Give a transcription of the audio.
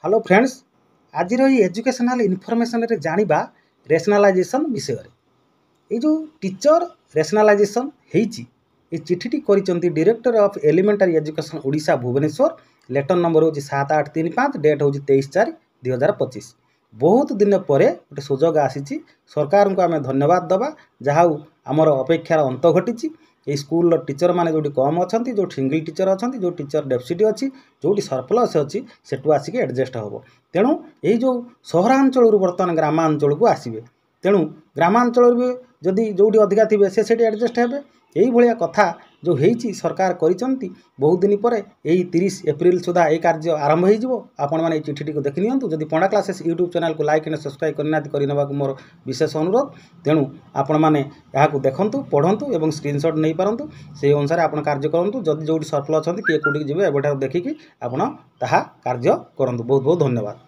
Hello friends, आज educational information रे जानिबा रेशनलाइजेशन विषय ये जो टीचर रेशनलाइजेशन होती चिठीटी करिसेंती director of elementary education Odisha Bhubaneswar. Letter number हूँ 7835, डेट हूँ 23/4/2025। बहुत दिन पर गोटे सुजोग आसी सरकार को आम धन्यवाद दबा जहाँ आमर अपेक्षार अंत घटी। ये स्कूल टीचर मैंने जो कम अच्छा जो सिंगल टीचर अच्छा जो टीचर डेफिसिट अच्छी जो सरप्लस अच्छी सेठू आसिक एडजस्ट हम। तेणु यही जो सहरांचल बर्तमान ग्रामांचल को आसवे, तेणु ग्रामांचल भी जदि जोटी अधिका थे से एडजस्ट हे। यही भाया कथा जो होती सरकार करिसेंती बहुत दिन पर यही 30 एप्रिल सुधा ये कार्य आरंभ हो। आपण मैंने चिठी को देखि नियंतु। जदि पंडा क्लासेस यूट्यूब चैनल को लाइक एंड सब्सक्राइब करने मोर विशेष अनुरोध। तेणु आपण मैंने यहाँ देखूँ पढ़ंतु और स्क्रीनशॉट नहीं पारंतु से अनुसार आप कार्य करूँ। जदि जो सरप्लस अच्छा किए कौटी जी एवं देखिकी आपड़ ताहा कार्य करूँ। बहुत बहुत धन्यवाद।